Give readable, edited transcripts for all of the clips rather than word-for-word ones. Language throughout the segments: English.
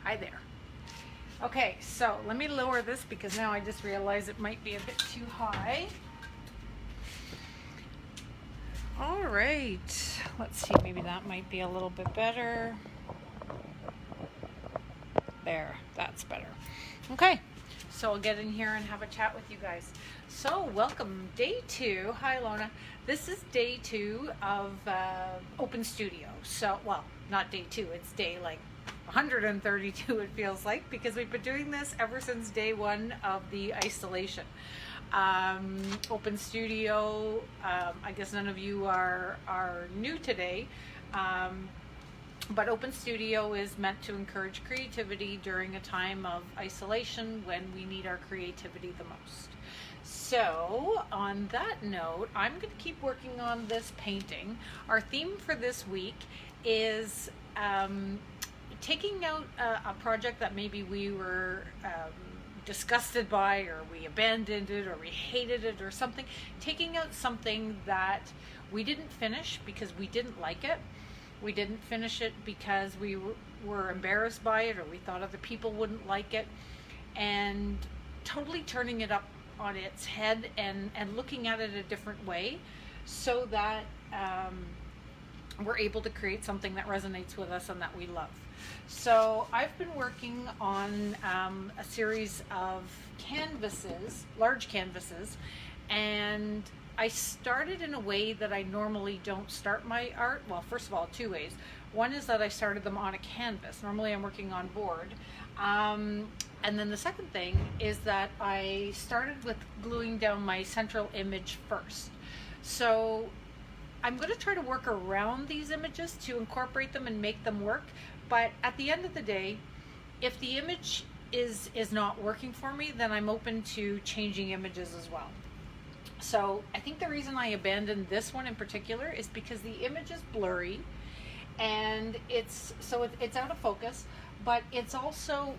Hi there. Okay, so let me lower this because now I just realized it might be a bit too high. All right, let's see, maybe that might be a little bit better. There, that's better. Okay, so I'll get in here and have a chat with you guys. So welcome, day 2. Hi Lona. This is day 2 of Open Studio. So, well, not day 2, it's day like 132 it feels like, because we've been doing this ever since day 1 of the isolation. Open Studio, I guess none of you are new today, but Open Studio is meant to encourage creativity during a time of isolation when we need our creativity the most. So on that note, I'm going to keep working on this painting. Our theme for this week is taking out a project that maybe we were disgusted by, or we abandoned it, or we hated it, or something. Taking out something that we didn't finish because we didn't like it. We didn't finish it because we were embarrassed by it, or we thought other people wouldn't like it, and totally turning it up on its head and looking at it a different way, so that we're able to create something that resonates with us and that we love. So I've been working on a series of canvases, large canvases, and I started in a way that I normally don't start my art. Well, first of all, 2 ways. One is that I started them on a canvas. Normally I'm working on board. And then the second thing is that I started with gluing down my central image first. So I'm going to try to work around these images to incorporate them and make them work. But at the end of the day, if the image is not working for me, then I'm open to changing images as well. So I think the reason I abandoned this one in particular is because the image is blurry, and it's out of focus, but it's also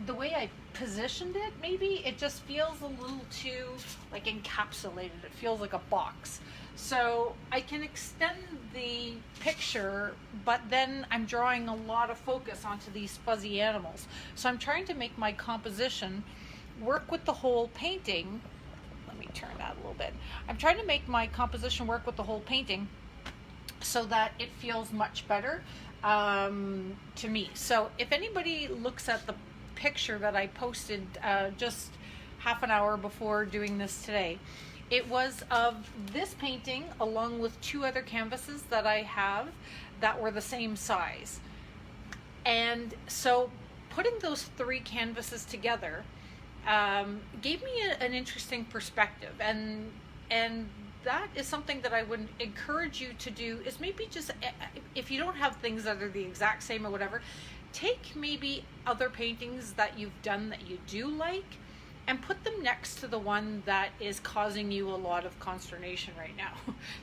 the way I positioned it, maybe it just feels a little too like encapsulated. It feels like a box. So I can extend the picture, but then I'm drawing a lot of focus onto these fuzzy animals. So I'm trying to make my composition work with the whole painting. Let me turn that a little bit. I'm trying to make my composition work with the whole painting so that it feels much better to me. So if anybody looks at the picture that I posted just half an hour before doing this today, it was of this painting along with 2 other canvases that I have that were the same size. And so putting those 3 canvases together gave me an interesting perspective, and that is something that I would encourage you to do, is maybe just, if you don't have things that are the exact same or whatever, take maybe other paintings that you've done that you do like and put them next to the one that is causing you a lot of consternation right now.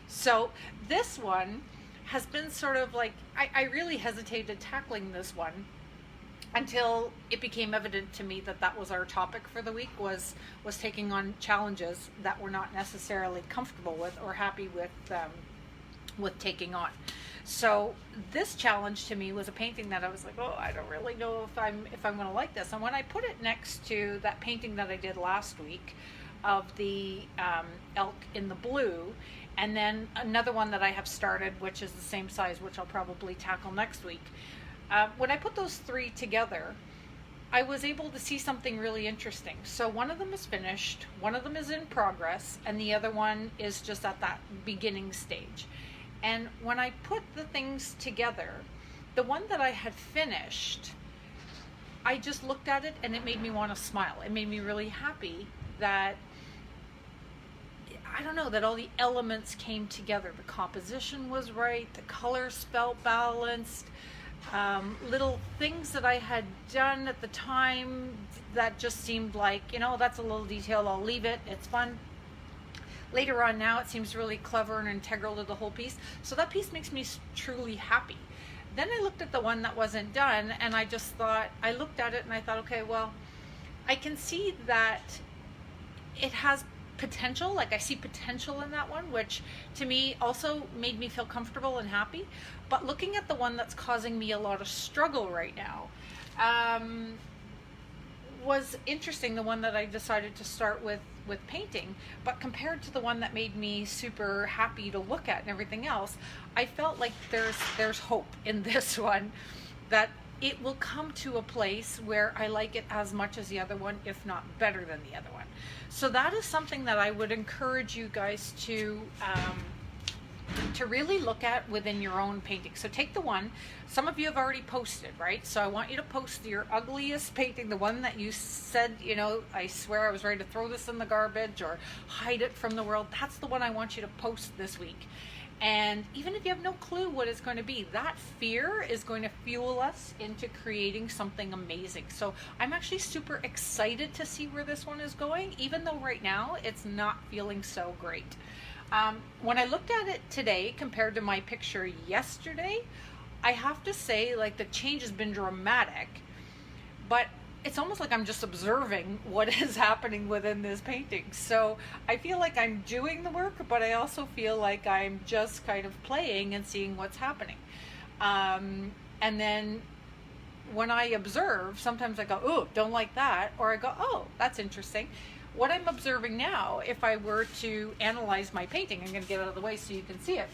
So this one has been sort of like, I really hesitated tackling this one until it became evident to me that that was our topic for the week, was taking on challenges that we're not necessarily comfortable with or happy with taking on. So this challenge to me was a painting that I was like, oh, I don't really know if I'm going to like this. And when I put it next to that painting that I did last week of the elk in the blue, and then another one that I have started, which is the same size, which I'll probably tackle next week, when I put those 3 together, I was able to see something really interesting. So one of them is finished, one of them is in progress, and the other one is just at that beginning stage. And when I put the things together, the one that I had finished, I just looked at it and it made me want to smile. It made me really happy that, I don't know, that all the elements came together. The composition was right, the colors felt balanced, little things that I had done at the time that just seemed like, that's a little detail, I'll leave it, it's fun. Later on now, it seems really clever and integral to the whole piece. So that piece makes me truly happy. Then I looked at the one that wasn't done, and I looked at it and I thought, okay, well, I can see that it has potential, like I see potential in that one, which to me also made me feel comfortable and happy. But looking at the one that's causing me a lot of struggle right now, was interesting, the one that I decided to start with painting. But compared to the one that made me super happy to look at and everything else, I felt like there's hope in this one, that it will come to a place where I like it as much as the other one, if not better than the other one. So that is something that I would encourage you guys to really look at within your own painting. So take the one, some of you have already posted, right? So I want you to post your ugliest painting, the one that you said, you know, I swear I was ready to throw this in the garbage or hide it from the world. That's the one I want you to post this week. And even if you have no clue what it's going to be, that fear is going to fuel us into creating something amazing. So I'm actually super excited to see where this one is going, even though right now it's not feeling so great. When I looked at it today compared to my picture yesterday, I have to say, like, the change has been dramatic, but it's almost like I'm just observing what is happening within this painting. So I feel like I'm doing the work, but I also feel like I'm just kind of playing and seeing what's happening. And then when I observe, sometimes I go, oh, don't like that, or I go, oh, that's interesting. What I'm observing now, if I were to analyze my painting, I'm going to get out of the way so you can see it.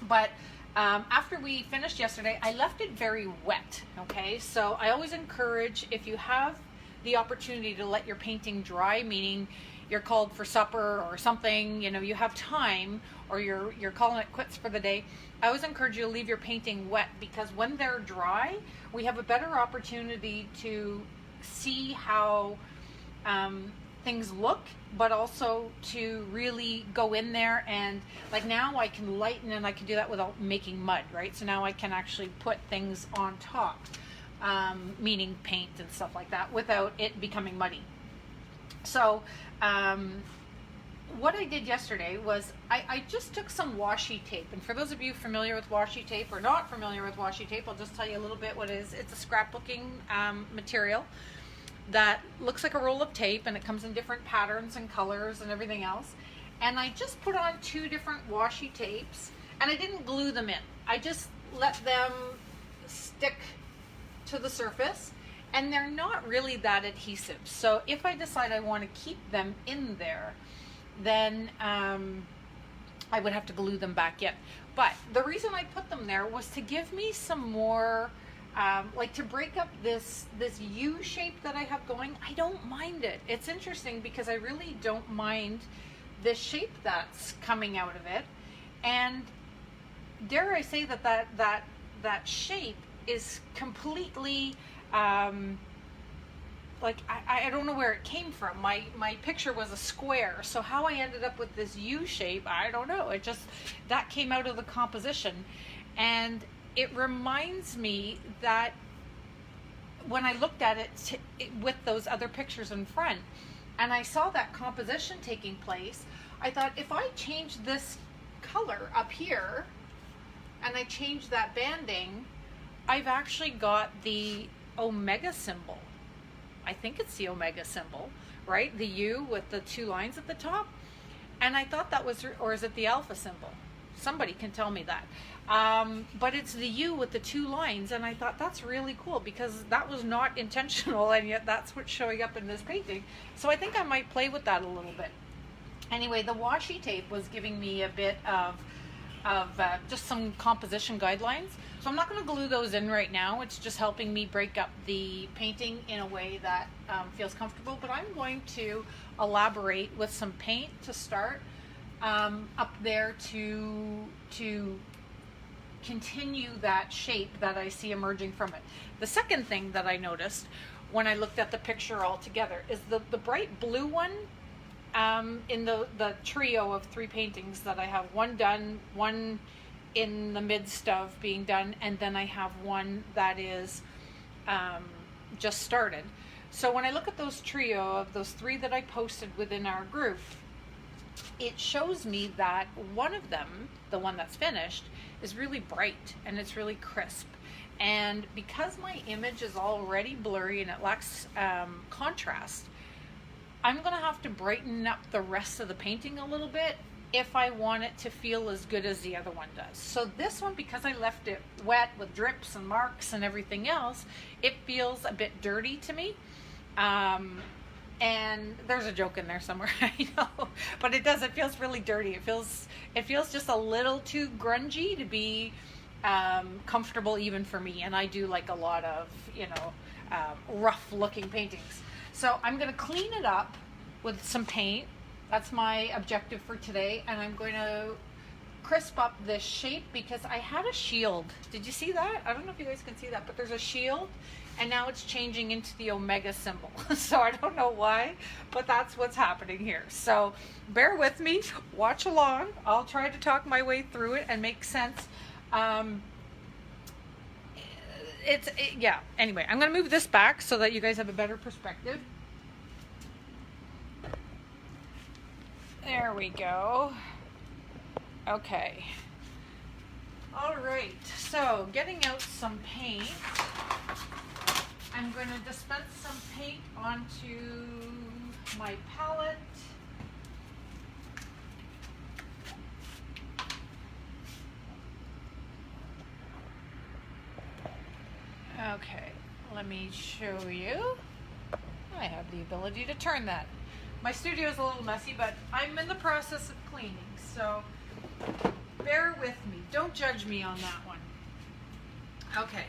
But after we finished yesterday, I left it very wet, okay? So I always encourage, if you have the opportunity to let your painting dry, meaning you're called for supper or something, you know, you have time, or you're calling it quits for the day, I always encourage you to leave your painting wet, because when they're dry, we have a better opportunity to see how things look, but also to really go in there. And like now I can lighten, and I can do that without making mud, right? So now I can actually put things on top, meaning paint and stuff like that, without it becoming muddy. So what I did yesterday was I just took some washi tape. And for those of you familiar with washi tape or not familiar with washi tape, I'll just tell you a little bit what it is. It's a scrapbooking material that looks like a roll of tape, and it comes in different patterns and colors and everything else. And I just put on 2 different washi tapes, and I didn't glue them in. I just let them stick to the surface, and they're not really that adhesive. So if I decide I want to keep them in there, then I would have to glue them back in. But the reason I put them there was to give me some more like to break up this U shape that I have going. I don't mind it. It's interesting because I really don't mind the shape that's coming out of it. And dare I say that shape is completely like I don't know where it came from. My picture was a square, so how I ended up with this U shape, I don't know. It just, that came out of the composition. And it reminds me that when I looked at it with those other pictures in front, and I saw that composition taking place, I thought, if I change this color up here, and I change that banding, I've actually got the omega symbol. I think it's the omega symbol, right? The U with the 2 lines at the top. And I thought that was, or is it the alpha symbol? Somebody can tell me that. But it's the U with the 2 lines, and I thought that's really cool, because that was not intentional, and yet that's what's showing up in this painting. So I think I might play with that a little bit. Anyway, the washi tape was giving me a bit of just some composition guidelines. So I'm not going to glue those in right now. It's just helping me break up the painting in a way that feels comfortable. But I'm going to elaborate with some paint to start up there to continue that shape that I see emerging from it. The second thing that I noticed when I looked at the picture all together is the bright blue one in the trio of 3 paintings that I have. One done, one in the midst of being done, and then I have one that is just started. So when I look at those trio of those 3 that I posted within our group, it shows me that one of them, the one that's finished, is really bright and it's really crisp. And because my image is already blurry and it lacks contrast, I'm gonna have to brighten up the rest of the painting a little bit if I want it to feel as good as the other one does. So this one, because I left it wet with drips and marks and everything else, it feels a bit dirty to me. And there's a joke in there somewhere, I know, but it does. It feels really dirty. It feels just a little too grungy to be comfortable even for me. And I do like a lot of, rough looking paintings. So I'm going to clean it up with some paint. That's my objective for today. And I'm going to crisp up this shape because I had a shield. Did you see that? I don't know if you guys can see that, but there's a shield. And now it's changing into the omega symbol. So I don't know why, but that's what's happening here. So bear with me, watch along. I'll try to talk my way through it and make sense. Yeah, anyway, I'm gonna move this back so that you guys have a better perspective. There we go. Okay. All right, so getting out some paint. I'm going to dispense some paint onto my palette. Okay, let me show you. I have the ability to turn that. My studio is a little messy, but I'm in the process of cleaning, so bear with me. Don't judge me on that one. Okay.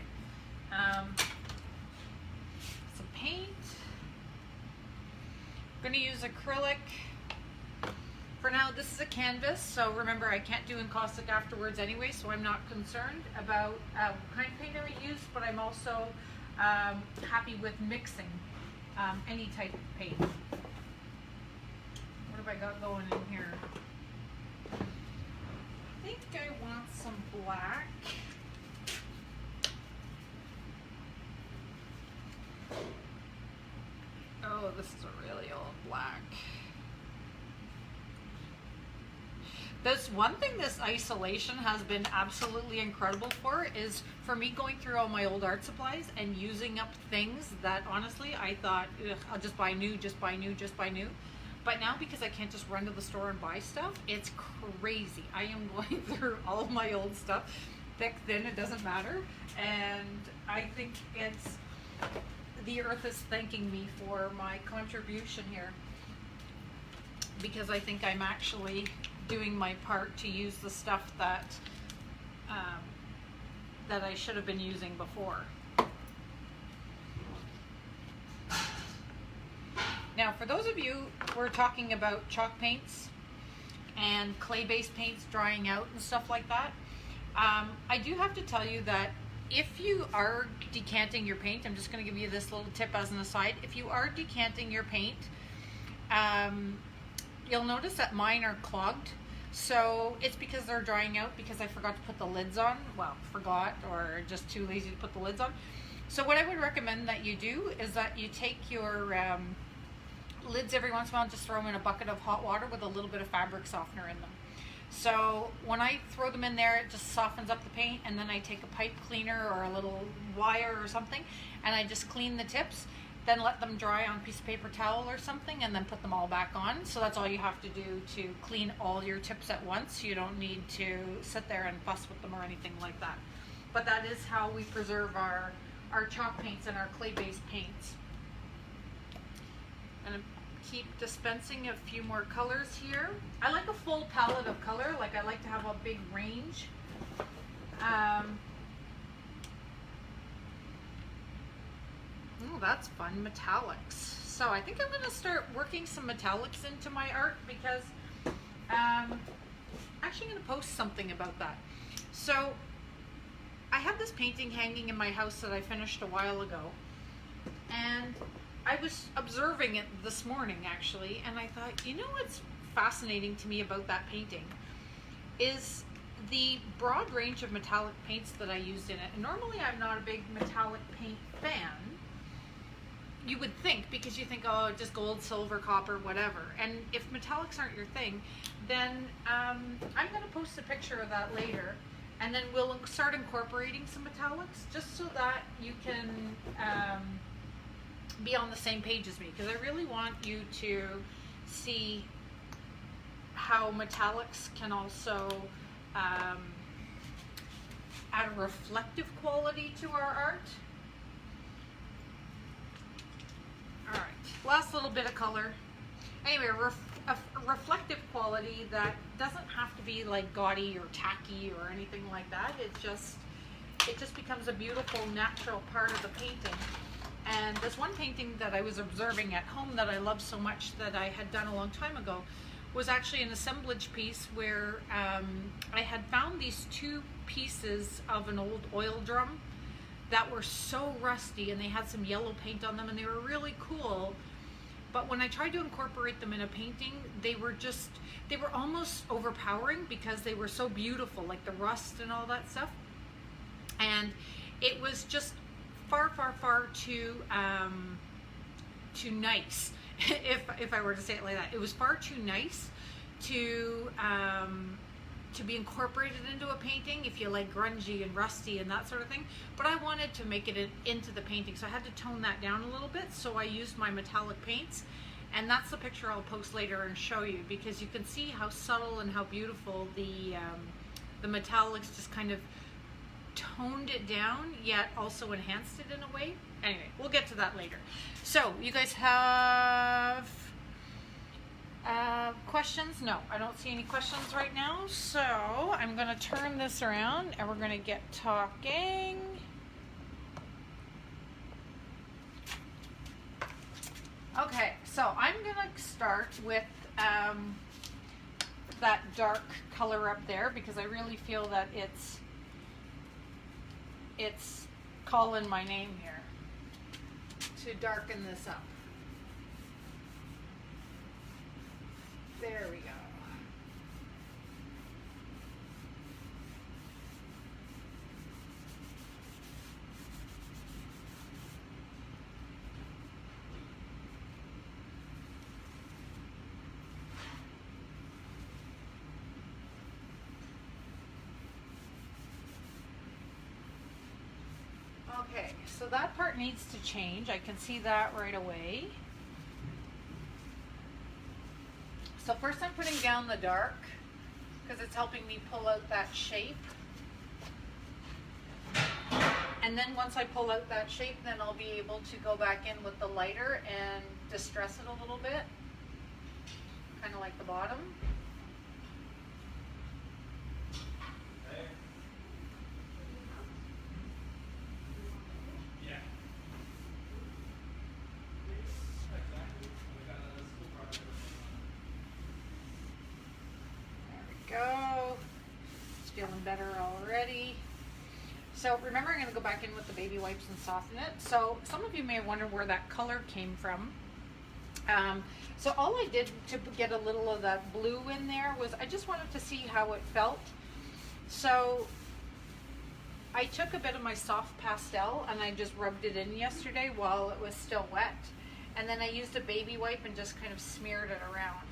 Paint. I'm going to use acrylic. For now, this is a canvas, so remember I can't do encaustic afterwards anyway, so I'm not concerned about what kind of paint I use, but I'm also happy with mixing any type of paint. What have I got going in here? I think I want some black. Oh, this is a really old black. This one thing this isolation has been absolutely incredible for is for me going through all my old art supplies and using up things that honestly I thought, I'll just buy new, just buy new, just buy new. But now because I can't just run to the store and buy stuff, it's crazy. I am going through all of my old stuff, thick, thin, it doesn't matter. And I think the earth is thanking me for my contribution here, because I think I'm actually doing my part to use the stuff that that I should have been using before. Now, for those of you who are talking about chalk paints and clay-based paints drying out and stuff like that, I do have to tell you that if you are decanting your paint, I'm just going to give you this little tip as an aside. If you are decanting your paint, you'll notice that mine are clogged. So it's because they're drying out because I forgot to put the lids on. Well, forgot or just too lazy to put the lids on. So what I would recommend that you do is that you take your lids every once in a while and just throw them in a bucket of hot water with a little bit of fabric softener in them. So when I throw them in there, it just softens up the paint, and then I take a pipe cleaner or a little wire or something, and I just clean the tips, then let them dry on a piece of paper towel or something, and then put them all back on. So that's all you have to do to clean all your tips at once. You don't need to sit there and fuss with them or anything like that. But that is how we preserve our chalk paints and our clay-based paints. And keep dispensing a few more colors here. I like a full palette of color, like I like to have a big range. Oh, that's fun, metallics. So I think I'm going to start working some metallics into my art because actually I'm going to post something about that. So I have this painting hanging in my house that I finished a while ago, and I was observing it this morning actually, and I thought, you know what's fascinating to me about that painting is the broad range of metallic paints that I used in it. And normally I'm not a big metallic paint fan, you would think, because you think, oh, just gold, silver, copper, whatever. And if metallics aren't your thing, then I'm going to post a picture of that later, and then we'll start incorporating some metallics just so that you can be on the same page as me, because I really want you to see how metallics can also add a reflective quality to our art. All right, last little bit of color. Anyway, a reflective quality that doesn't have to be like gaudy or tacky or anything like that. It just becomes a beautiful natural part of the painting. And this one painting that I was observing at home that I love so much that I had done a long time ago was actually an assemblage piece where I had found these two pieces of an old oil drum that were so rusty, and they had some yellow paint on them, and they were really cool. But when I tried to incorporate them in a painting, they were almost overpowering because they were so beautiful, like the rust and all that stuff. And it was just far, far, far too nice. if I were to say it like that, it was far too nice to be incorporated into a painting if you like grungy and rusty and that sort of thing. But I wanted to make it into the painting, so I had to tone that down a little bit. So I used my metallic paints, and that's the picture I'll post later and show you, because you can see how subtle and how beautiful the metallics just kind of toned it down, yet also enhanced it in a way. Anyway, we'll get to that later. So you guys have questions? No, I don't see any questions right now. So I'm going to turn this around and we're going to get talking. Okay, so I'm going to start with that dark color up there, because I really feel that it's calling my name here to darken this up. There we go. Okay, so that part needs to change. I can see that right away. So first I'm putting down the dark because it's helping me pull out that shape. And then once I pull out that shape, then I'll be able to go back in with the lighter and distress it a little bit, kind of like the bottom. Go. It's feeling better already. So remember, I'm going to go back in with the baby wipes and soften it. So some of you may wonder where that color came from. So all I did to get a little of that blue in there was I just wanted to see how it felt. So I took a bit of my soft pastel and I just rubbed it in yesterday while it was still wet. And then I used a baby wipe and just kind of smeared it around.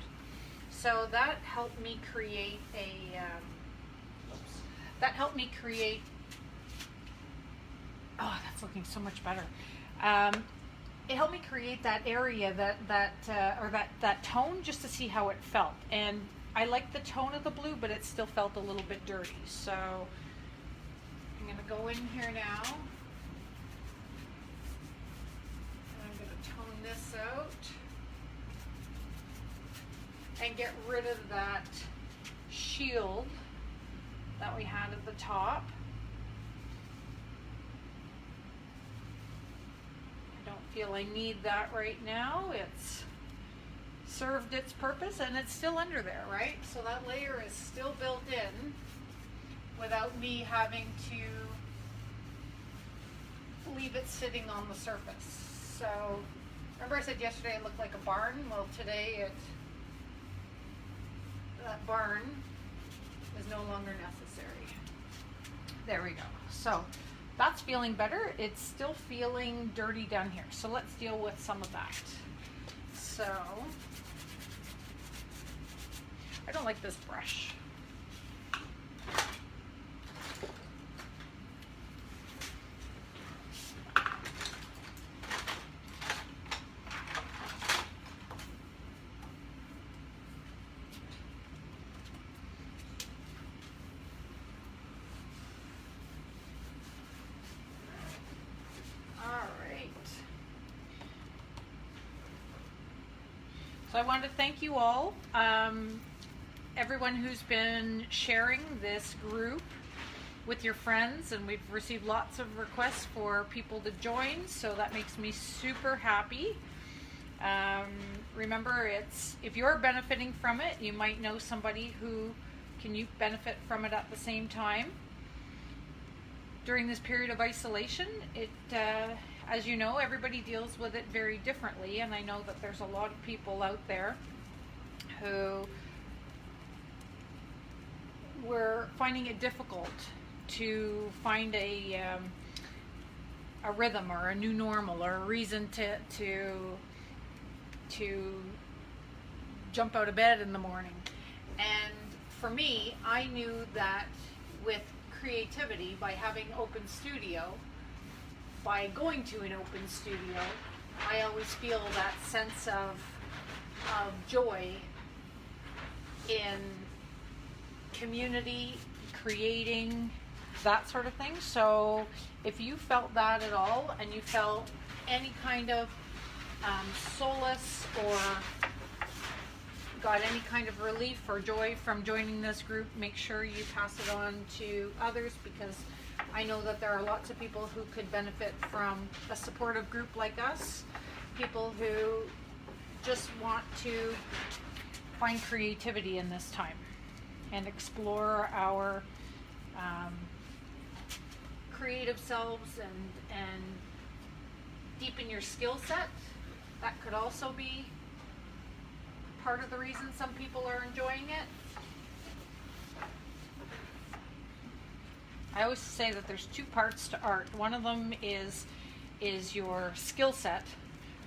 So that helped me create oh, that's looking so much better. It helped me create that area, that tone, just to see how it felt. And I liked the tone of the blue, but it still felt a little bit dirty. So I'm going to go in here now. And I'm going to tone this out and get rid of that shield that we had at the top. I don't feel I need that right now. It's served its purpose and it's still under there, right? So that layer is still built in without me having to leave it sitting on the surface. So remember I said yesterday it looked like a barn? Well, today that barn is no longer necessary. There we go. So that's feeling better. It's still feeling dirty down here. So let's deal with some of that. So I don't like this brush. So I want to thank you all, everyone who's been sharing this group with your friends, and we've received lots of requests for people to join, so that makes me super happy. Remember, if you're benefiting from it, you might know somebody who can benefit from it at the same time. During this period of isolation, as you know, everybody deals with it very differently, and I know that there's a lot of people out there who were finding it difficult to find a rhythm or a new normal or a reason to jump out of bed in the morning. And for me, I knew that with creativity, by having open studio, by going to an open studio, I always feel that sense of joy in community, creating, that sort of thing. So if you felt that at all, and you felt any kind of solace or got any kind of relief or joy from joining this group, make sure you pass it on to others, because I know that there are lots of people who could benefit from a supportive group like us, people who just want to find creativity in this time and explore our creative selves and deepen your skill set. That could also be part of the reason some people are enjoying it. I always say that there's two parts to art. One of them is your skill set,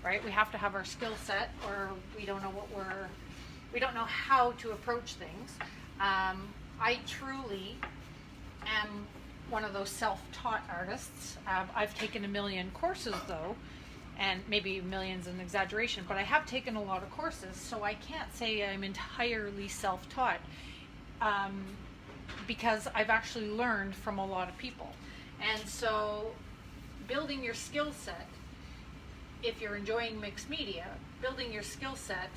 right? We have to have our skill set, or we don't know how to approach things. I truly am one of those self-taught artists. I've taken a million courses though, and maybe millions an exaggeration, but I have taken a lot of courses, so I can't say I'm entirely self-taught, because I've actually learned from a lot of people. And so building your skill set, if you're enjoying mixed media, building your skill set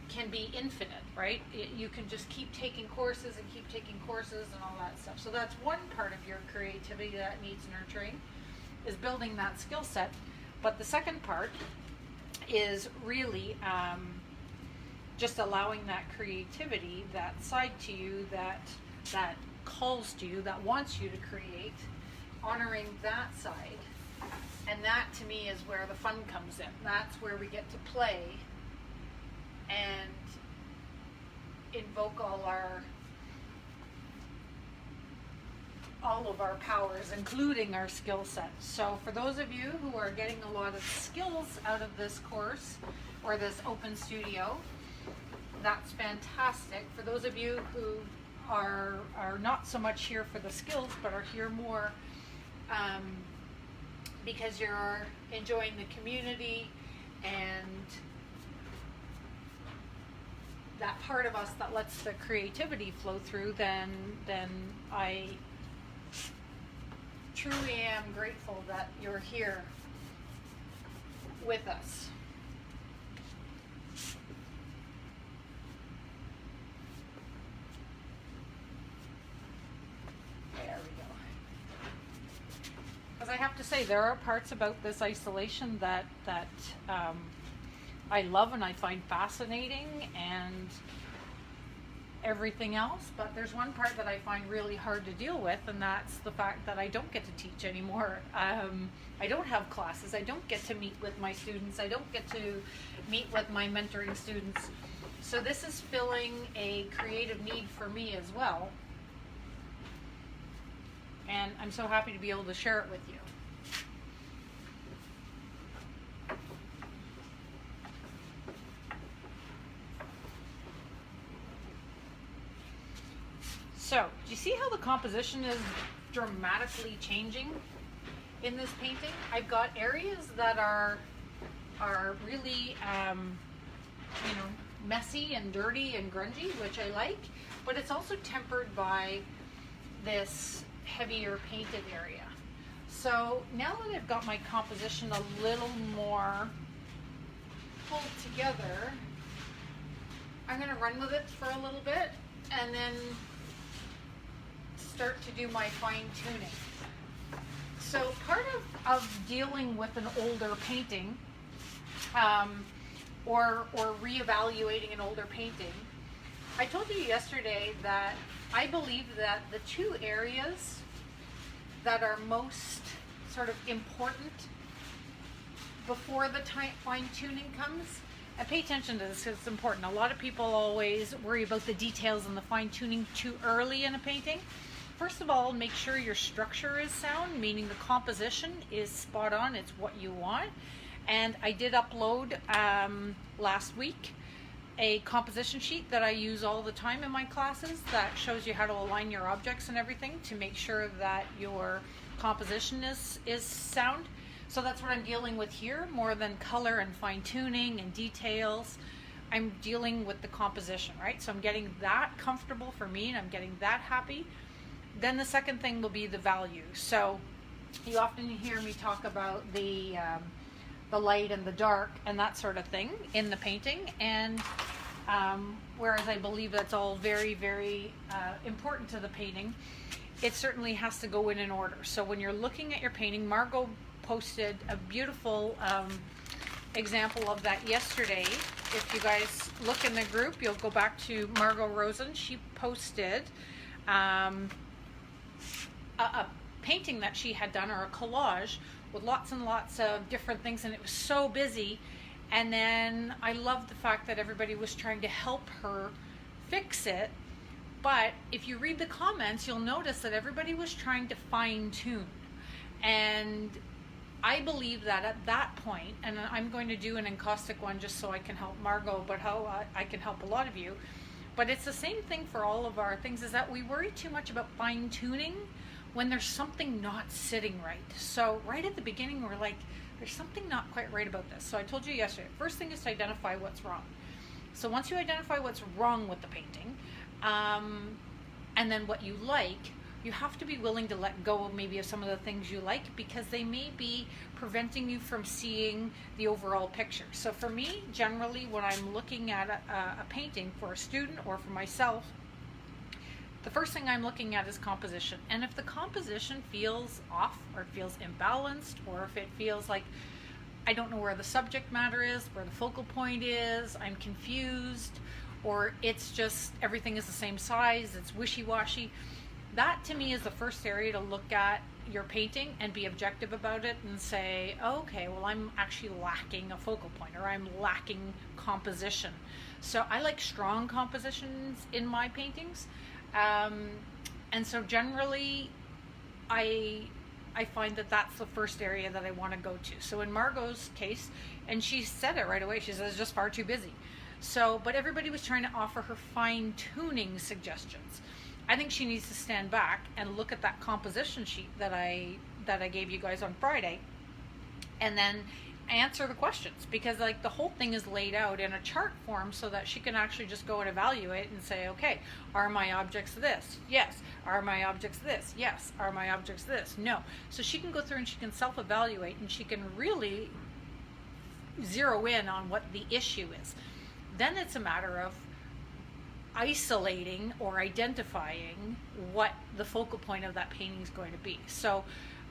can be infinite, right? You can just keep taking courses and keep taking courses and all that stuff. So that's one part of your creativity that needs nurturing, is building that skill set. But the second part is really just allowing that creativity, that side to you that calls to you, that wants you to create, honoring that side. And that to me is where the fun comes in. That's where we get to play and invoke all of our powers, including our skill set. So for those of you who are getting a lot of skills out of this course or this open studio, that's fantastic. For those of you who are not so much here for the skills, but are here more because you're enjoying the community and that part of us that lets the creativity flow through, then I truly am grateful that you're here with us. There we go. Because I have to say, there are parts about this isolation that I love and I find fascinating and everything else, but there's one part that I find really hard to deal with, and that's the fact that I don't get to teach anymore. I don't have classes. I don't get to meet with my students. I don't get to meet with my mentoring students. So this is filling a creative need for me as well. And I'm so happy to be able to share it with you. So, do you see how the composition is dramatically changing in this painting? I've got areas that are really, messy and dirty and grungy, which I like, but it's also tempered by this heavier painted area. So now that I've got my composition a little more pulled together, I'm going to run with it for a little bit and then start to do my fine tuning. So part of dealing with an older painting, or reevaluating an older painting, I told you yesterday that I believe that the two areas that are most sort of important before the fine tuning comes, and pay attention to this because it's important. A lot of people always worry about the details and the fine tuning too early in a painting. First of all, make sure your structure is sound, meaning the composition is spot on, it's what you want. And I did upload last week a composition sheet that I use all the time in my classes that shows you how to align your objects and everything to make sure that your composition is sound. So that's what I'm dealing with here, more than color and fine tuning and details. I'm dealing with the composition, right? So I'm getting that comfortable for me and I'm getting that happy. Then the second thing will be the value. So you often hear me talk about the light and the dark and that sort of thing in the painting, and whereas I believe that's all very, very important to the painting, it certainly has to go in an order. So when you're looking at your painting, Margot posted a beautiful example of that yesterday. If you guys look in the group, you'll go back to Margot Rosen. She posted a painting that she had done, or a collage with lots and lots of different things, and it was so busy. And then I loved the fact that everybody was trying to help her fix it. But if you read the comments, you'll notice that everybody was trying to fine tune. And I believe that at that point, and I'm going to do an encaustic one just so I can help Margot, but how I can help a lot of you. But it's the same thing for all of our things, is that we worry too much about fine tuning when there's something not sitting right. So right at the beginning, we're like, there's something not quite right about this. So I told you yesterday, first thing is to identify what's wrong. So once you identify what's wrong with the painting, and then what you like, you have to be willing to let go of maybe of some of the things you like, because they may be preventing you from seeing the overall picture. So for me, generally, when I'm looking at a painting for a student or for myself, the first thing I'm looking at is composition. And if the composition feels off, or it feels imbalanced, or if it feels like I don't know where the subject matter is, where the focal point is, I'm confused, or it's just everything is the same size, it's wishy-washy, that to me is the first area to look at your painting and be objective about it and say, okay, well, I'm actually lacking a focal point, or I'm lacking composition. So I like strong compositions in my paintings. And so generally I find that that's the first area that I want to go to. So in Margot's case, and she said it right away, she says, just far too busy. So, but everybody was trying to offer her fine tuning suggestions. I think she needs to stand back and look at that composition sheet that I gave you guys on Friday, and then answer the questions, because like the whole thing is laid out in a chart form so that she can actually just go and evaluate and say, okay, are my objects this? Yes. Are my objects this? Yes. Are my objects this? No. So she can go through and she can self-evaluate, and she can really zero in on what the issue is. Then it's a matter of isolating or identifying what the focal point of that painting is going to be. So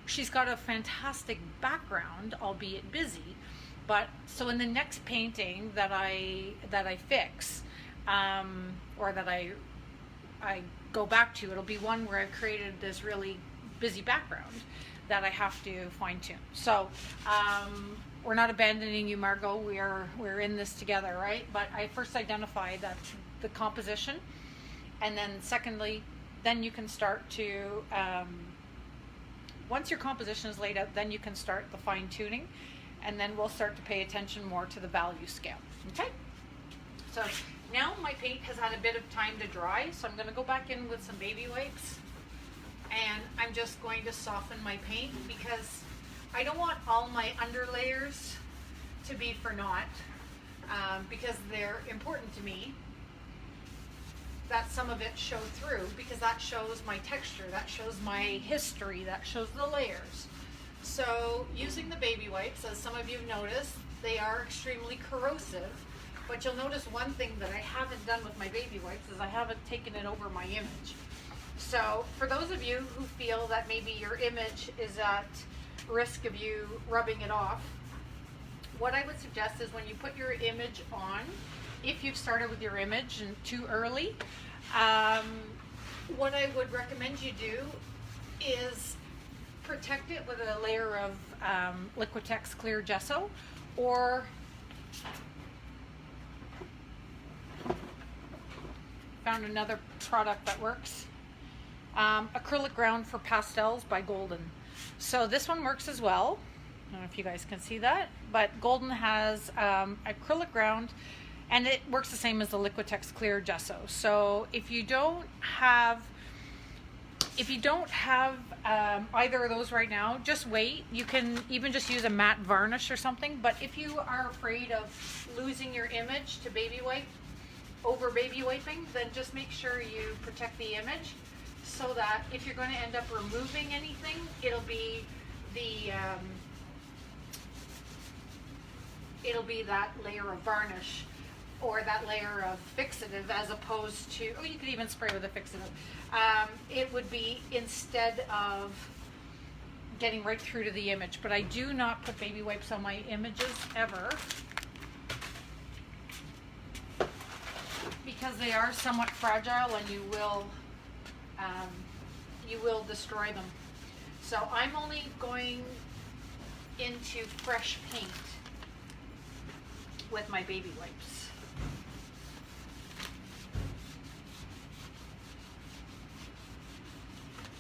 she's got a fantastic background, albeit busy, but so in the next painting that I fix, or that I go back to, it'll be one where I've created this really busy background that I have to fine tune. So we're not abandoning you, Margot. We're in this together, right? But I first identify that the composition, and then secondly, then you can start to once your composition is laid out, then you can start the fine tuning, and then we'll start to pay attention more to the value scale. Okay, so now my paint has had a bit of time to dry, so I'm going to go back in with some baby wipes, and I'm just going to soften my paint, because I don't want all my underlayers to be for naught, because they're important to me, that some of it show through, because that shows my texture, that shows my history, that shows the layers. So using the baby wipes, as some of you have noticed, they are extremely corrosive, But you'll notice one thing that I haven't done with my baby wipes is I haven't taken it over my image. So for those of you who feel that maybe your image is at risk of you rubbing it off, what I would suggest is when you put your image on, if you've started with your image and too early, what I would recommend you do is protect it with a layer of Liquitex clear gesso, or found another product that works, acrylic ground for pastels by Golden. So this one works as well. I don't know if you guys can see that, but Golden has acrylic ground, and it works the same as the Liquitex clear gesso. So if you don't have either of those right now, just wait. You can even just use a matte varnish or something. But if you are afraid of losing your image to baby wipe, over baby wiping, then just make sure you protect the image, so that if you're going to end up removing anything, it'll be that layer of varnish or that layer of fixative, as opposed to, oh, you could even spray with a fixative. It would be instead of getting right through to the image. But I do not put baby wipes on my images ever, because they are somewhat fragile and you will destroy them. So I'm only going into fresh paint with my baby wipes.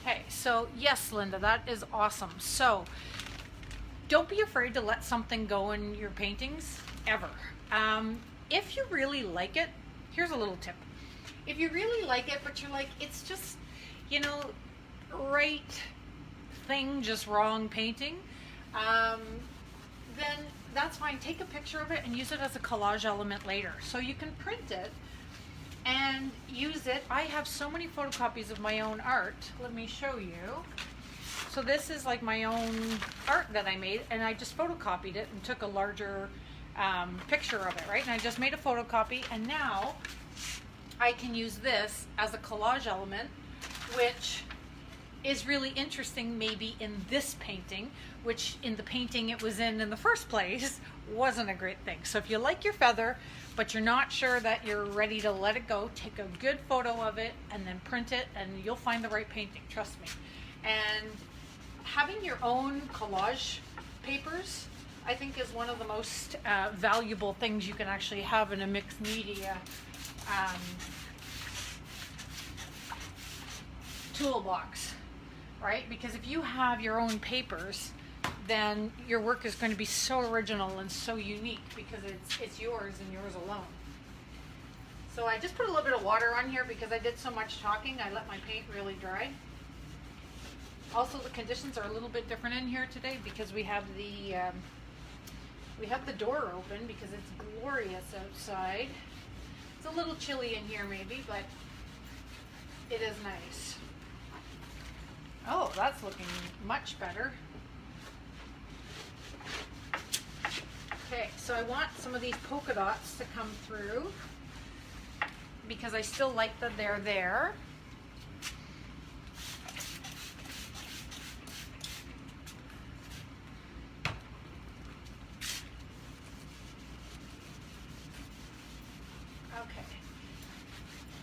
Okay, so yes, Linda, that is awesome. So don't be afraid to let something go in your paintings, ever. If you really like it, here's a little tip. If you really like it, but you're like, it's just, you know, right thing, just wrong painting, then that's fine. Take a picture of it and use it as a collage element later. So you can print it and use it. I have so many photocopies of my own art. Let me show you. So this is like my own art that I made, and I just photocopied it and took a larger picture of it, right? And I just made a photocopy, and now I can use this as a collage element, which is really interesting maybe in this painting, which in the painting it was in the first place wasn't a great thing. So if you like your feather, but you're not sure that you're ready to let it go, take a good photo of it and then print it, and you'll find the right painting, trust me. And having your own collage papers, I think, is one of the most valuable things you can actually have in a mixed media toolbox, right? Because if you have your own papers, then your work is going to be so original and so unique, because it's yours and yours alone. So I just put a little bit of water on here because I did so much talking. I let my paint really dry. Also, the conditions are a little bit different in here today because we have the door open because it's glorious outside. It's a little chilly in here maybe, but it is nice. Oh, that's looking much better. Okay, so I want some of these polka dots to come through because I still like that they're there.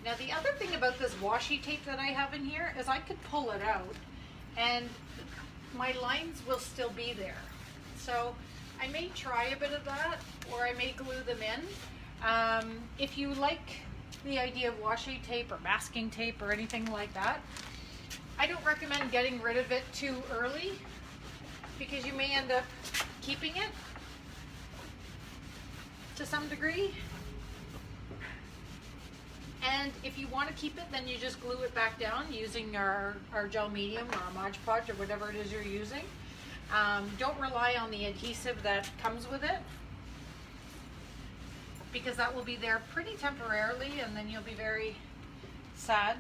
Now the other thing about this washi tape that I have in here is I could pull it out and my lines will still be there. So I may try a bit of that, or I may glue them in. If you like the idea of washi tape or masking tape or anything like that, I don't recommend getting rid of it too early because you may end up keeping it to some degree. And if you want to keep it, then you just glue it back down using our gel medium or a Mod Podge or whatever it is you're using. Don't rely on the adhesive that comes with it, because that will be there pretty temporarily and then you'll be very sad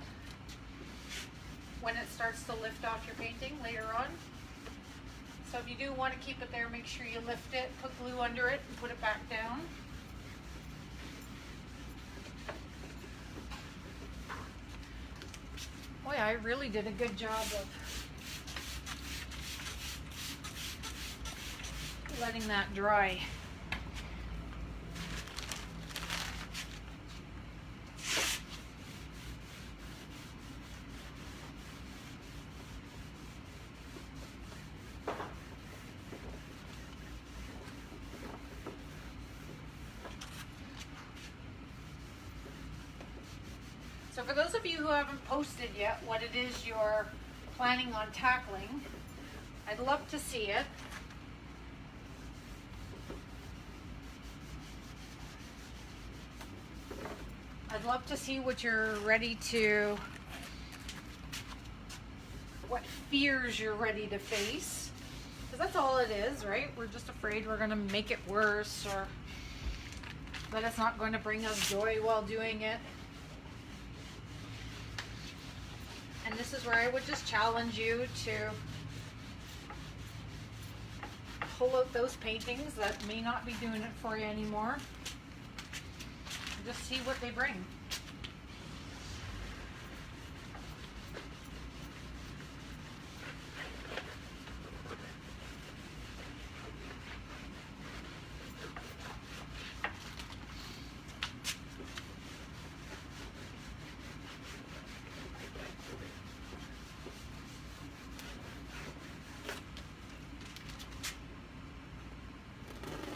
when it starts to lift off your painting later on. So if you do want to keep it there, make sure you lift it, put glue under it, and put it back down. I really did a good job of letting that dry. So for those of you who haven't posted yet what it is you're planning on tackling, I'd love to see it. I'd love to see what you're ready to, what fears you're ready to face. Because that's all it is, right? We're just afraid we're going to make it worse, or that it's not going to bring us joy while doing it. And this is where I would just challenge you to pull out those paintings that may not be doing it for you anymore. Just see what they bring.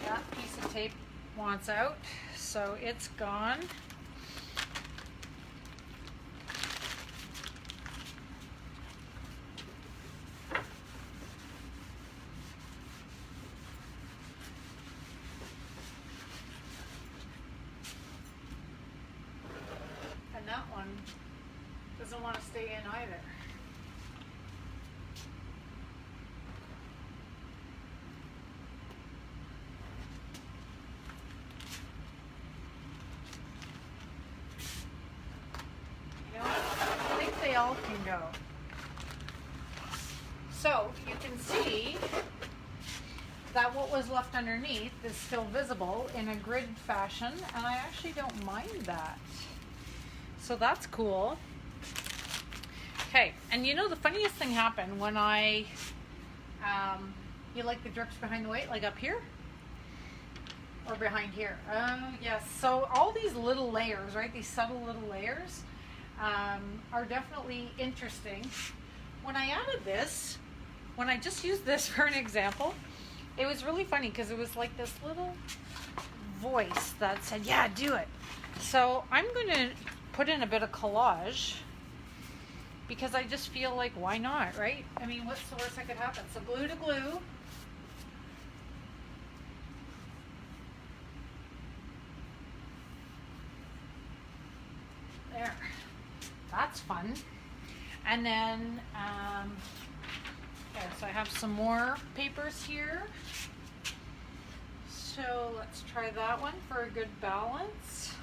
That piece of tape wants out, so it's gone. And that one doesn't want to stay in either. All can go. So you can see that what was left underneath is still visible in a grid fashion, and I actually don't mind that. So that's cool. Okay, and you know the funniest thing happened when I, you like the drips behind the white, like up here? Or behind here? Yes, so all these little layers, right, these subtle little layers, are definitely interesting. When I added this, when I just used this for an example, it was really funny because it was like this little voice that said, yeah, do it. So I'm going to put in a bit of collage because I just feel like, why not, right? I mean, what's the worst that could happen? So glue to glue. There. That's fun. And then, okay, so I have some more papers here. So let's try that one for a good balance.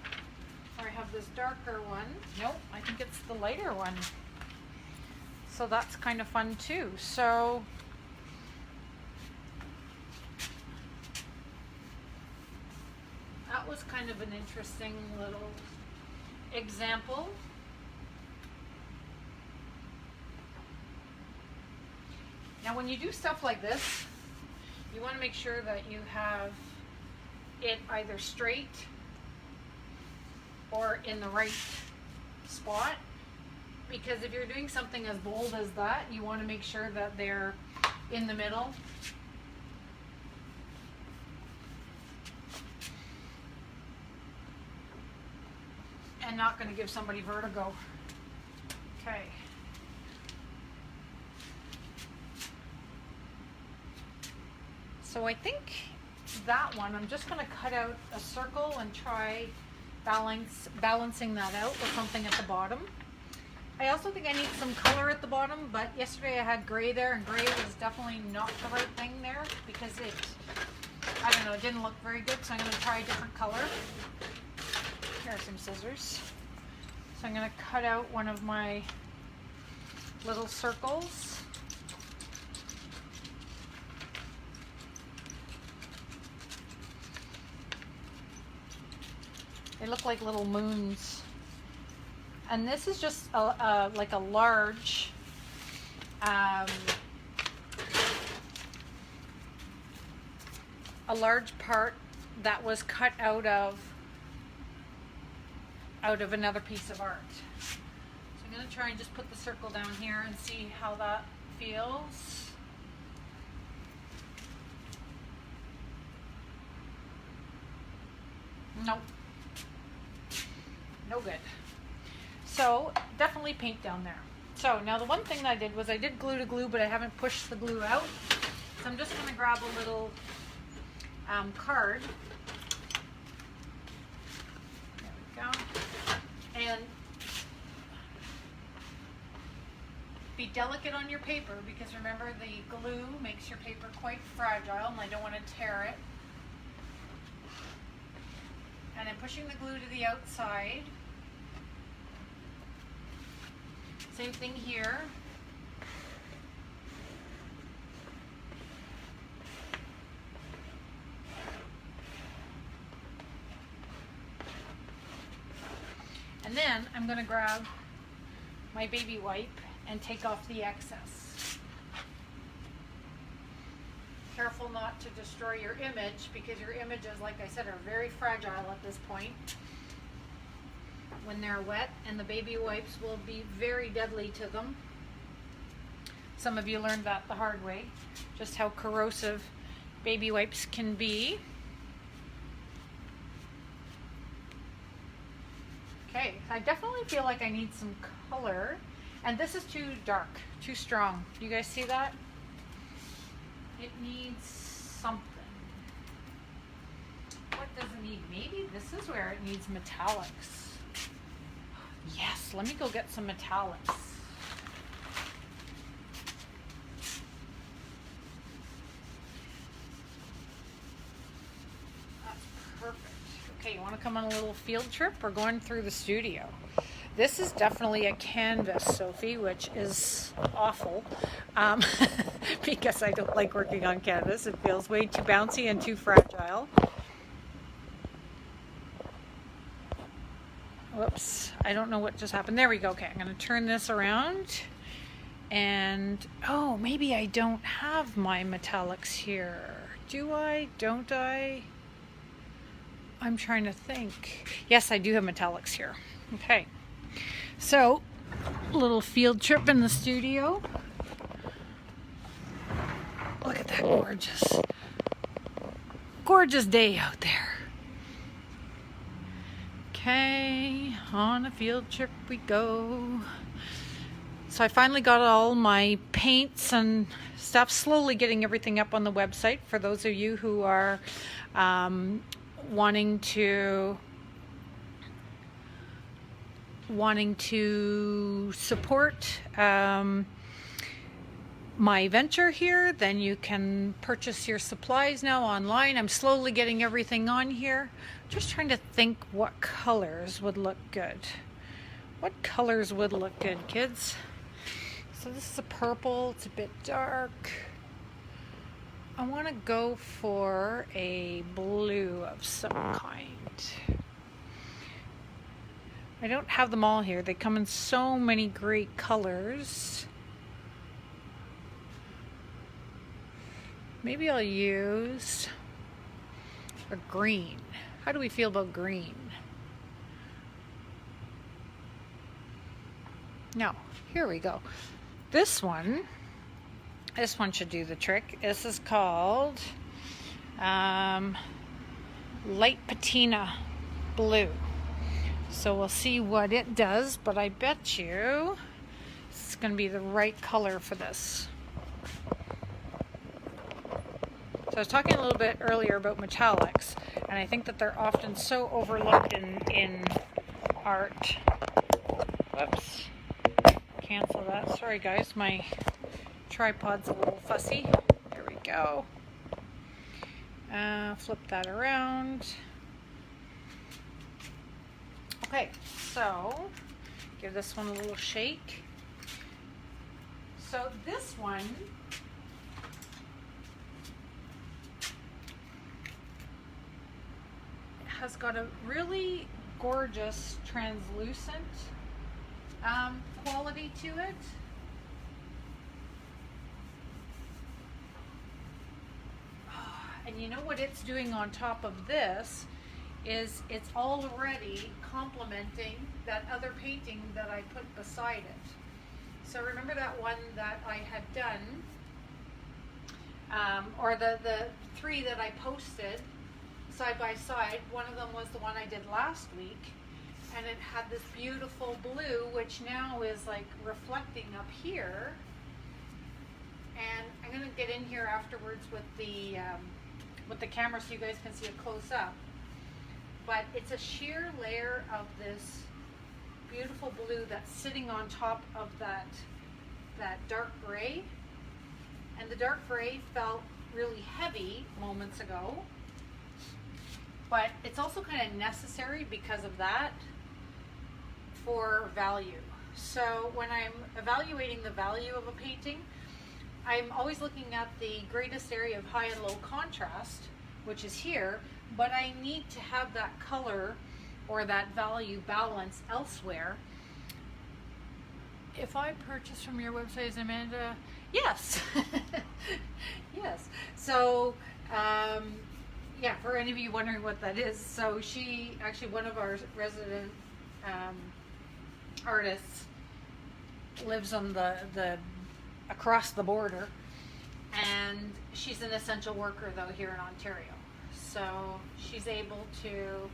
Or I have this darker one. Nope, I think it's the lighter one. So that's kind of fun too. So that was kind of an interesting little example. Now when you do stuff like this, you want to make sure that you have it either straight or in the right spot, because if you're doing something as bold as that, you want to make sure that they're in the middle. And not going to give somebody vertigo. Okay. So I think that one, I'm just going to cut out a circle and try balancing that out with something at the bottom. I also think I need some color at the bottom, but yesterday I had gray there, and gray was definitely not the right thing there because it, I don't know, it didn't look very good, so I'm going to try a different color. Here are some scissors. So I'm going to cut out one of my little circles. They look like little moons. And this is just like a large part that was cut out of another piece of art. So I'm going to try and just put the circle down here and see how that feels. Nope. No good. So definitely paint down there. So now the one thing that I did was I did glue to glue, but I haven't pushed the glue out. So I'm just going to grab a little card. There we go. And be delicate on your paper, because remember, the glue makes your paper quite fragile and I don't want to tear it. And then pushing the glue to the outside. Same thing here. And then I'm going to grab my baby wipe and take off the excess. Careful not to destroy your image, because your images, like I said, are very fragile at this point when they're wet, and the baby wipes will be very deadly to them. Some of you learned that the hard way, just how corrosive baby wipes can be. Okay, I definitely feel like I need some color, and this is too dark, too strong. Do you guys see that? It needs something. What does it need? Maybe this is where it needs metallics. Yes, let me go get some metallics. That's perfect. Okay, you want to come on a little field trip? We're going through the studio. This is definitely a canvas, Sophie, which is awful because I don't like working on canvas. It feels way too bouncy and too fragile. Whoops, I don't know what just happened. There we go. Okay, I'm going to turn this around. And, oh, maybe I don't have my metallics here. Do I? Don't I? I'm trying to think. Yes, I do have metallics here. Okay. So, little field trip in the studio. Look at that gorgeous day out there. Okay, on a field trip we go. So I finally got all my paints and stuff, slowly getting everything up on the website for those of you who are wanting to support my venture here. Then you can purchase your supplies now online. I'm slowly getting everything on here. Just trying to think what colors would look good. What colors would look good, kids? So this is a purple. It's a bit dark. I want to go for a blue of some kind. I don't have them all here. They come in so many great colors. Maybe I'll use a green. How do we feel about green? No, here we go. This one should do the trick. This is called light patina blue. So we'll see what it does, but I bet you it's going to be the right color for this. So I was talking a little bit earlier about metallics, and I think that they're often so overlooked in art. Whoops. Cancel that. Sorry guys, my tripod's a little fussy. There we go. Flip that around. Okay, so give this one a little shake. So this one has got a really gorgeous translucent quality to it. And you know what it's doing on top of this is it's already complementing that other painting that I put beside it. So remember that one that I had done, or the three that I posted side by side. One of them was the one I did last week, and it had this beautiful blue, which now is like reflecting up here. And I'm gonna get in here afterwards with the camera so you guys can see it close up. But it's a sheer layer of this beautiful blue that's sitting on top of that dark gray. And the dark gray felt really heavy moments ago, but it's also kind of necessary because of that for value. So when I'm evaluating the value of a painting, I'm always looking at the greatest area of high and low contrast, which is here, but I need to have that color or that value balance elsewhere. If I purchase from your website, is Amanda? Yes. Yes. So, yeah, for any of you wondering what that is, so she, actually one of our resident artists lives on the across the border, and she's an essential worker though here in Ontario. So she's able to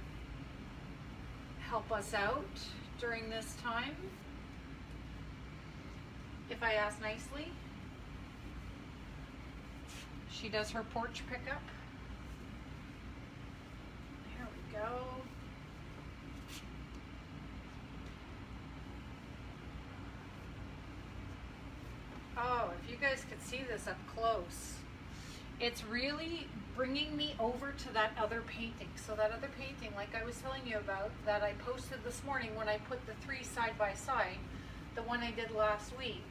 help us out during this time if I ask nicely. She does her porch pickup. There we go. Oh, if you guys could see this up close, it's really bringing me over to that other painting. So that other painting, like I was telling you about, that I posted this morning when I put the three side by side, the one I did last week,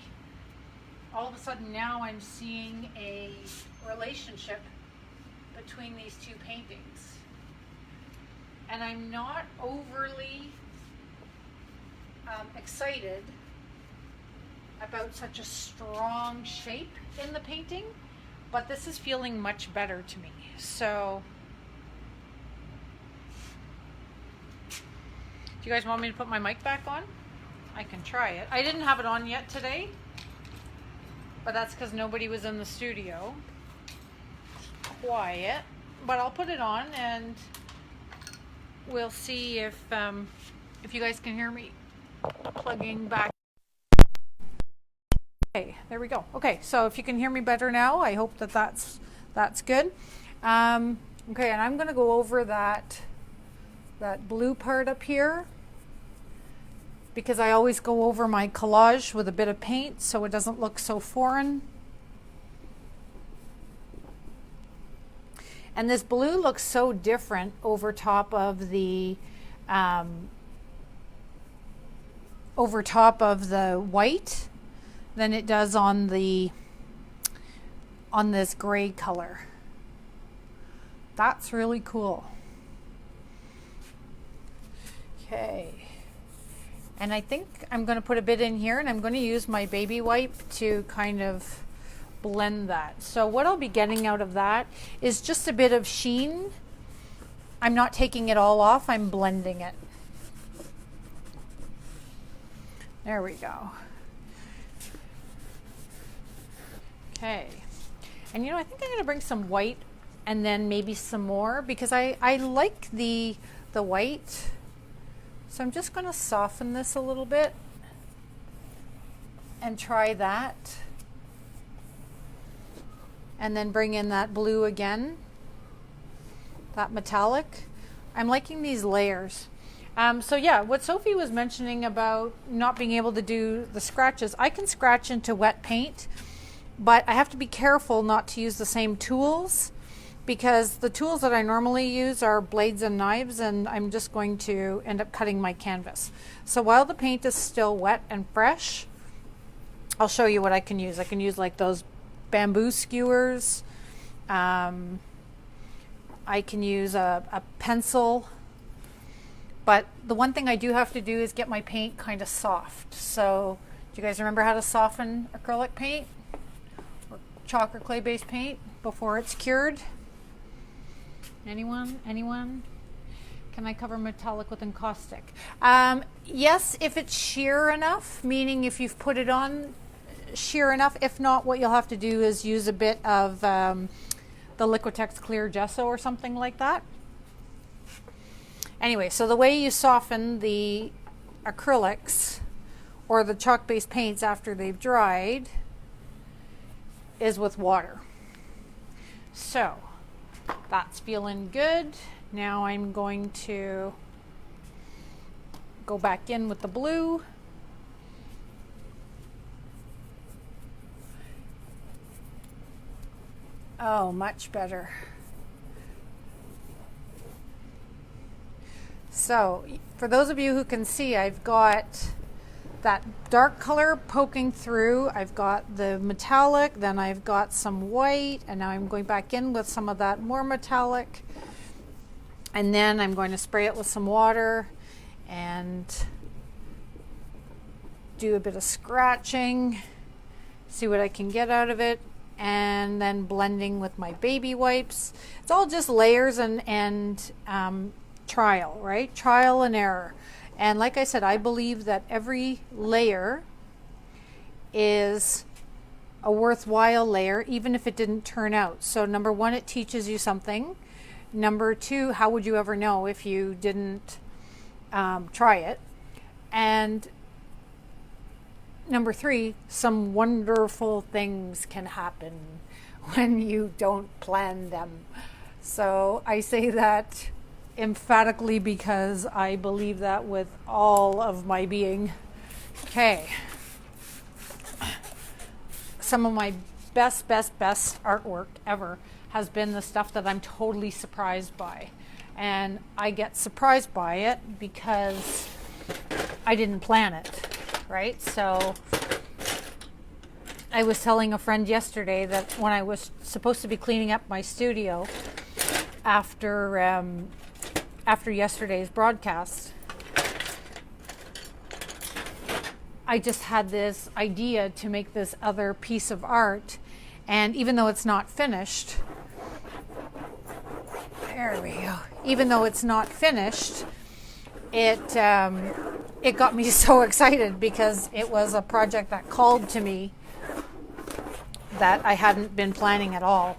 all of a sudden now I'm seeing a relationship between these two paintings. And I'm not overly excited about such a strong shape in the painting, but this is feeling much better to me. So, do you guys want me to put my mic back on? I can try it. I didn't have it on yet today, but that's because nobody was in the studio. Quiet, but I'll put it on and we'll see if you guys can hear me plugging back. Okay, there we go. Okay, so if you can hear me better now, I hope that that's good. Okay, and I'm going to go over that blue part up here, because I always go over my collage with a bit of paint so it doesn't look so foreign. And this blue looks so different over top of the white than it does on this gray color. That's really cool. Okay. And I think I'm going to put a bit in here, and I'm going to use my baby wipe to kind of blend that. So what I'll be getting out of that is just a bit of sheen. I'm not taking it all off, I'm blending it. There we go. Okay. And you know, I think I'm going to bring some white and then maybe some more, because I like the white. So I'm just going to soften this a little bit and try that. And then bring in that blue again, that metallic. I'm liking these layers. So yeah, what Sophie was mentioning about not being able to do the scratches, I can scratch into wet paint, but I have to be careful not to use the same tools, because the tools that I normally use are blades and knives, and I'm just going to end up cutting my canvas. So while the paint is still wet and fresh, I'll show you what I can use. I can use like those bamboo skewers. I can use a pencil, But the one thing I do have to do is get my paint kind of soft. So do you guys remember how to soften acrylic paint or chalk or clay based paint before it's cured? Anyone? Can I cover metallic with encaustic? Yes, if it's sheer enough, meaning if you've put it on sheer enough. If not, what you'll have to do is use a bit of the Liquitex clear gesso or something like that. Anyway, so the way you soften the acrylics or the chalk-based paints after they've dried is with water. So that's feeling good. Now I'm going to go back in with the blue. Oh, much better. So for those of you who can see, I've got that dark color poking through. I've got the metallic, then I've got some white, and now I'm going back in with some of that more metallic. And then I'm going to spray it with some water and do a bit of scratching, see what I can get out of it, and then blending with my baby wipes. It's all just layers and trial, right? Trial and error. And like I said, I believe that every layer is a worthwhile layer, even if it didn't turn out. So number one, it teaches you something. Number two, how would you ever know if you didn't try it? And number three, some wonderful things can happen when you don't plan them. So I say that emphatically because I believe that with all of my being. Okay. Some of my best artwork ever has been the stuff that I'm totally surprised by. And I get surprised by it because I didn't plan it, right? So I was telling a friend yesterday that when I was supposed to be cleaning up my studio after yesterday's broadcast, I just had this idea to make this other piece of art, and even though it's not finished, there we go. Even though it's not finished, it got me so excited because it was a project that called to me that I hadn't been planning at all.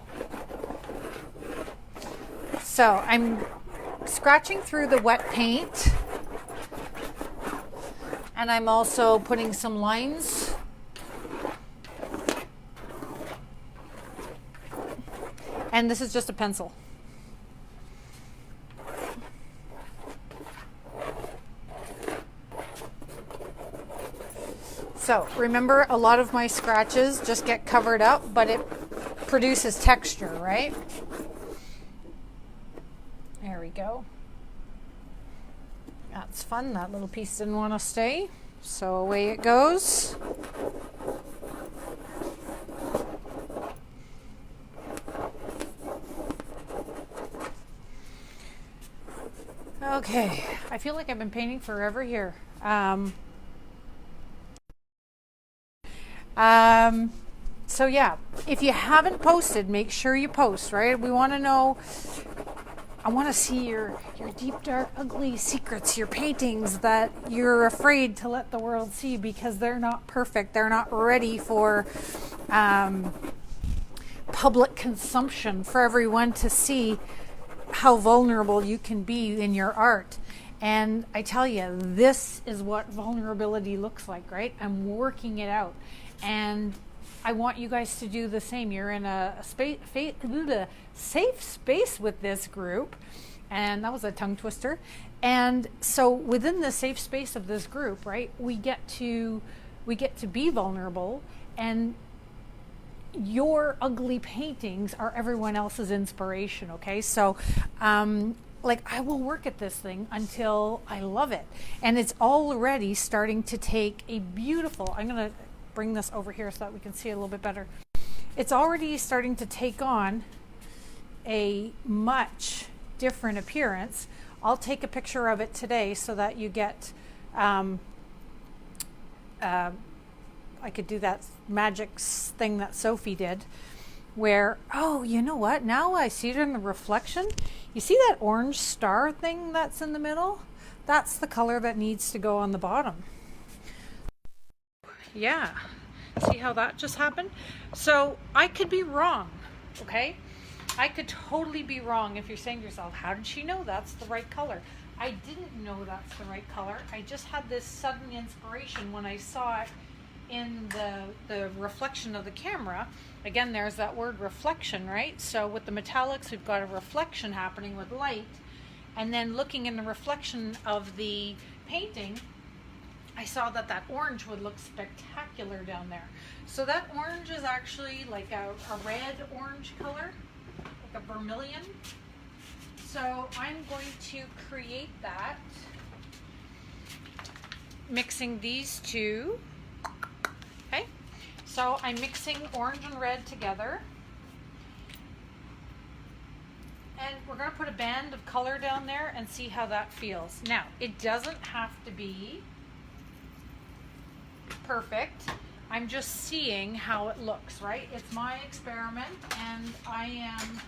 So I'm scratching through the wet paint, and I'm also putting some lines. And this is just a pencil. So remember, a lot of my scratches just get covered up, but it produces texture, right? There we go. That's fun. That little piece didn't want to stay, so away it goes. Okay, I feel like I've been painting forever here. So yeah, if you haven't posted, make sure you post, right? We want to know, I want to see your deep, dark, ugly secrets, your paintings that you're afraid to let the world see because they're not perfect. They're not ready for public consumption, for everyone to see how vulnerable you can be in your art. And I tell you, this is what vulnerability looks like, right? I'm working it out. And I want you guys to do the same. You're in a safe space with this group. And that was a tongue twister. And so within the safe space of this group, right, we get to be vulnerable, and your ugly paintings are everyone else's inspiration, okay? So I will work at this thing until I love it. And it's already starting to take a beautiful, I'm going to bring this over here so that we can see it a little bit better. It's already starting to take on a much different appearance. I'll take a picture of it today so that you get, I could do that magic thing that Sophie did where, oh, you know what? Now I see it in the reflection. You see that orange star thing that's in the middle? That's the color that needs to go on the bottom. Yeah. See how that just happened? So I could be wrong, okay? I could totally be wrong if you're saying to yourself, how did she know that's the right color? I didn't know that's the right color. I just had this sudden inspiration when I saw it in the reflection of the camera. Again, there's that word reflection, right? So with the metallics, we've got a reflection happening with light. And then looking in the reflection of the painting, I saw that that orange would look spectacular down there. So that orange is actually like a red orange color, like a vermilion. So I'm going to create that, mixing these two. Okay, so I'm mixing orange and red together. And we're going to put a band of color down there and see how that feels. Now, it doesn't have to be perfect. I'm just seeing how it looks, right? It's my experiment, and I am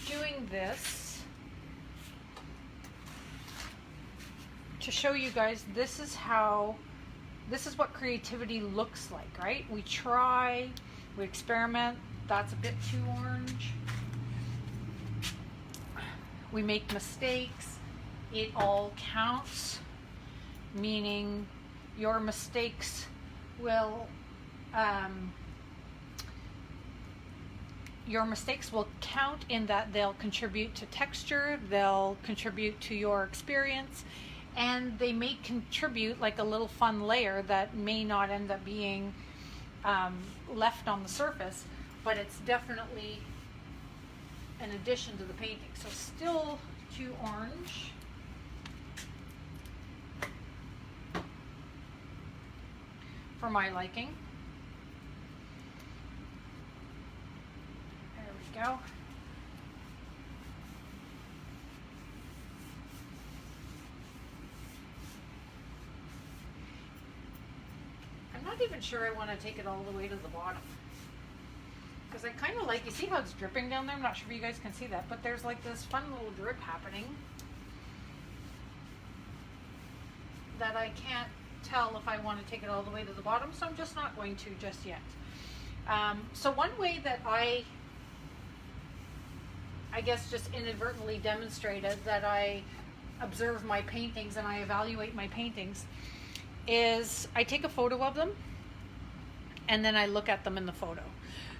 doing this to show you guys this is what creativity looks like, right? We try, we experiment. That's a bit too orange. We make mistakes. It all counts, meaning your mistakes will count in that they'll contribute to texture, they'll contribute to your experience, and they may contribute like a little fun layer that may not end up being left on the surface, but it's definitely an addition to the painting. So still too orange. For my liking. There we go. I'm not even sure I want to take it all the way to the bottom. Because I kind of like, you see how it's dripping down there? I'm not sure if you guys can see that, but there's like this fun little drip happening that I can't tell if I want to take it all the way to the bottom, so I'm just not going to just yet. So one way that I guess just inadvertently demonstrated that I observe my paintings and I evaluate my paintings is I take a photo of them and then I look at them in the photo.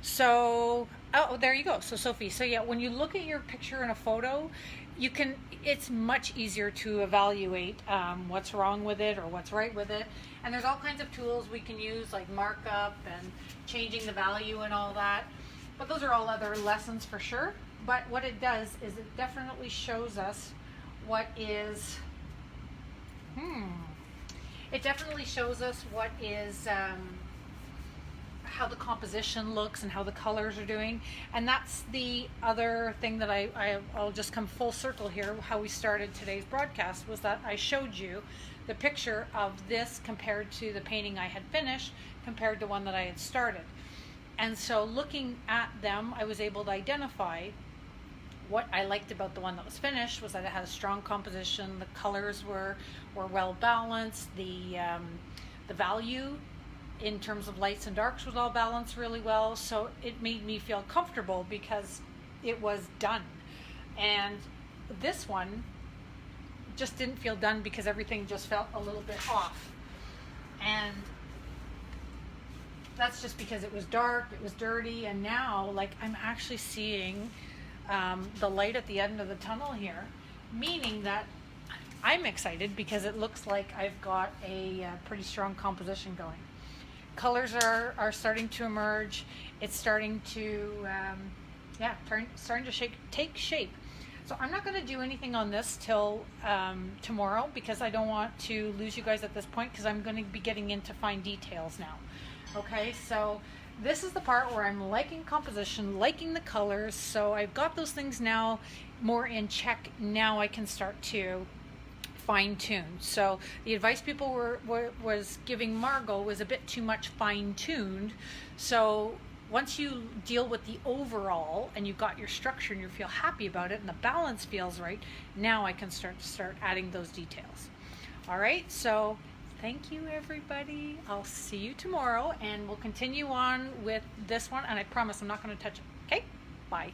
So, oh, there you go. So Sophie, so yeah, when you look at your picture in a photo, it's much easier to evaluate what's wrong with it or what's right with it. And there's all kinds of tools we can use, like markup and changing the value and all that. But those are all other lessons for sure. But what it does is it definitely shows us what is, it definitely shows us what is, how the composition looks and how the colors are doing. And that's the other thing that I'll just come full circle here. How we started today's broadcast was that I showed you the picture of this compared to the painting I had finished compared to one that I had started. And so looking at them, I was able to identify what I liked about the one that was finished was that it had a strong composition, the colors were well balanced, the value in terms of lights and darks was all balanced really well, so it made me feel comfortable because it was done. And this one just didn't feel done because everything just felt a little bit off. And that's just because it was dark, it was dirty, and now like I'm actually seeing the light at the end of the tunnel here, meaning that I'm excited because it looks like I've got a pretty strong composition going. Colors are starting to emerge. It's starting to, starting to take shape. So I'm not going to do anything on this till tomorrow because I don't want to lose you guys at this point because I'm going to be getting into fine details now. Okay, so this is the part where I'm liking composition, liking the colors. So I've got those things now more in check. Now I can start to fine tune. So the advice people was giving Margot was a bit too much fine tuned. So once you deal with the overall and you've got your structure and you feel happy about it and the balance feels right, now I can start adding those details. All right, so thank you everybody. I'll see you tomorrow and we'll continue on with this one, and I promise I'm not going to touch it. Okay, bye.